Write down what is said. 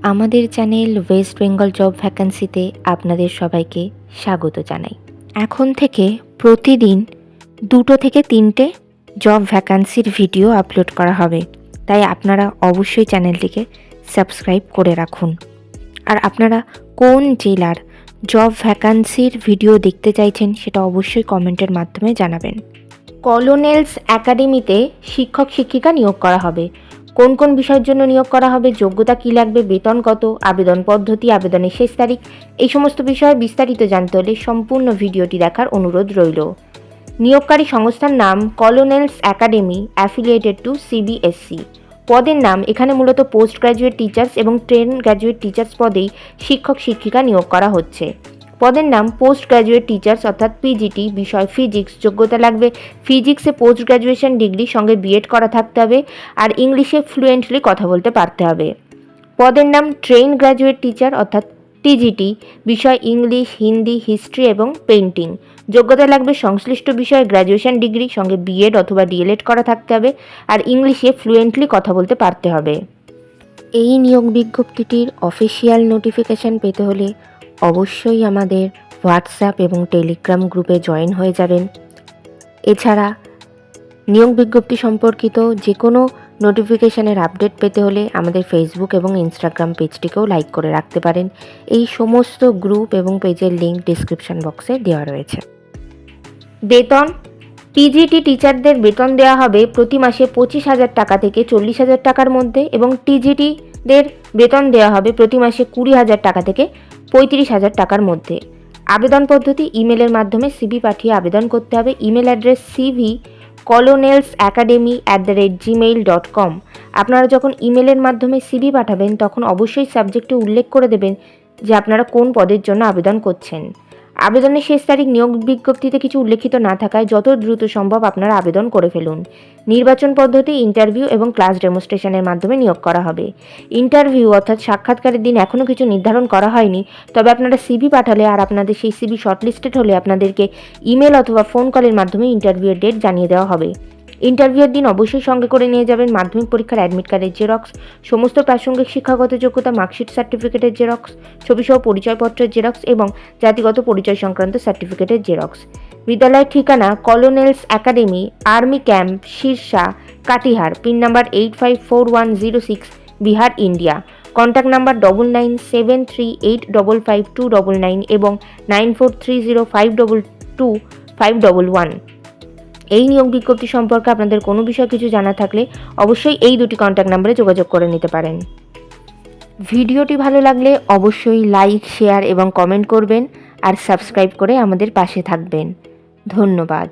আমাদের channel West Bengal job ভ্যাকান্সিতে আপনাদের সবাইকে স্বাগত জানাই। এখন থেকে প্রতিদিন 2 থেকে 3টে জব ভ্যাকান্সির ভিডিও আপলোড করা হবে, তাই আপনারা অবশ্যই চ্যানেলটিকে সাবস্ক্রাইব করে রাখুন। আর আপনারা কোন জেলার জব ভ্যাকান্সির ভিডিও দেখতে চাইছেন সেটা অবশ্যই কমেন্টের মাধ্যমে জানাবেন। কলোনেলস একাডেমিতে শিক্ষক শিক্ষিকা নিয়োগ করা হবে। কোন কোন বিষয়ের জন্য নিয়োগ করা হবে, যোগ্যতা কী লাগবে, বেতন কত, আবেদন পদ্ধতি, আবেদনের শেষ তারিখ, এই সমস্ত বিষয়ে বিস্তারিত জানতে হলে সম্পূর্ণ ভিডিওটি দেখার অনুরোধ রইল। নিয়োগকারী সংস্থার নাম কলোনেলস একাডেমি অ্যাফিলিয়েটেড টু সিবিএসসি। পদের নাম এখানে মূলত পোস্ট গ্র্যাজুয়েট টিচার্স এবং ট্রেন গ্র্যাজুয়েট টিচার্স পদেই শিক্ষক শিক্ষিকা নিয়োগ করা হচ্ছে। পদের নাম পোস্ট গ্র্যাজুয়েট টিচার্স অর্থাৎ পিজিটি, বিষয় ফিজিক্স, যোগ্যতা লাগবে ফিজিক্সে পোস্ট গ্র্যাজুয়েশন ডিগ্রি সঙ্গে বিএড করা থাকতে হবে আর ইংলিশে ফ্লুয়েন্টলি কথা বলতে পারতে হবে। পদের নাম ট্রেন গ্র্যাজুয়েট টিচার অর্থাৎ টিজিটি, বিষয় ইংলিশ, হিন্দি, হিস্ট্রি এবং পেইন্টিং, যোগ্যতা লাগবে সংশ্লিষ্ট বিষয়ে গ্র্যাজুয়েশন ডিগ্রি সঙ্গে বিএড অথবা ডিএলএড করা থাকতে হবে আর ইংলিশে ফ্লুয়েন্টলি কথা বলতে পারতে হবে। এই নিয়োগ বিজ্ঞপ্তিটির অফিসিয়াল নোটিফিকেশান পেতে হলে অবশ্যই আমাদের হোয়াটসঅ্যাপ এবং টেলিগ্রাম গ্রুপে জয়েন হয়ে যাবেন। এছাড়া নিয়োগ বিজ্ঞপ্তি সম্পর্কিত যে কোনো নোটিফিকেশানের আপডেট পেতে হলে আমাদের ফেসবুক এবং ইনস্টাগ্রাম পেজটিকেও লাইক করে রাখতে পারেন। এই সমস্ত গ্রুপ এবং পেজের লিঙ্ক ডিসক্রিপশন বক্সে দেওয়া রয়েছে। বেতন, টিজিটি টিচারদের বেতন দেওয়া হবে প্রতি মাসে 25,000 টাকা থেকে 40,000 টাকার মধ্যে এবং টিজিটিদের বেতন দেওয়া হবে প্রতি মাসে 20,000 টাকা থেকে 35,000 টাকার মধ্যে। আবেদন পদ্ধতি ইমেলের মাধ্যমে সিভি পাঠিয়ে আবেদন করতে হবে। Email address cv colonelsacademy@gmail.com। আপনারা যখন ইমেলের মাধ্যমে সিভি পাঠাবেন তখন অবশ্যই সাবজেক্টে উল্লেখ করে দেবেন যে আপনারা কোন পদের জন্য আবেদন করছেন। আবেদনের শেষ তারিখ নিয়োগ বিজ্ঞপ্তিতে কিছু উল্লেখিত না থাকায় যত দ্রুত সম্ভব আপনারা আবেদন করে ফেলুন। নির্বাচন পদ্ধতি ইন্টারভিউ এবং ক্লাস ডেমনস্ট্রেশনের মাধ্যমে নিয়োগ করা হবে। ইন্টারভিউ অর্থাৎ সাক্ষাৎকারের দিন এখনও কিছু নির্ধারণ করা হয়নি, তবে আপনারা সিভি পাঠালে আর আপনাদের সেই সিভি শর্টলিস্টেড হলে আপনাদেরকে ইমেল অথবা ফোন কলের মাধ্যমে ইন্টারভিউয়ের ডেট জানিয়ে দেওয়া হবে। ইন্টারভিউয়ের দিন অবশ্যই সঙ্গে করে নিয়ে যাবেন মাধ্যমিক পরীক্ষার অ্যাডমিট কার্ডের জেরক্স, সমস্ত প্রাসঙ্গিক শিক্ষাগত যোগ্যতা মার্কশিট সার্টিফিকেটের জেরক্স, ছবিসহ পরিচয়পত্রের জেরক্স এবং জাতিগত পরিচয় সংক্রান্ত সার্টিফিকেটের জেরক্স। বিদ্যালয়ের ঠিকানা colonel's academy, army camp, Sirsa, Katihar, pin number 854106, Bihar, India. Contact number 9973855299 এবং 9430522511। এই নিয়োগ বিজ্ঞপ্তি সম্পর্কে আপনাদের কোনো বিষয় কিছু জানা থাকলে অবশ্যই এই দুটি কন্ট্যাক্ট নাম্বারে যোগাযোগ করে নিতে পারেন। ভিডিওটি ভালো লাগলে অবশ্যই লাইক, শেয়ার এবং কমেন্ট করবেন আর সাবস্ক্রাইব করে আমাদের পাশে থাকবেন। ধন্যবাদ।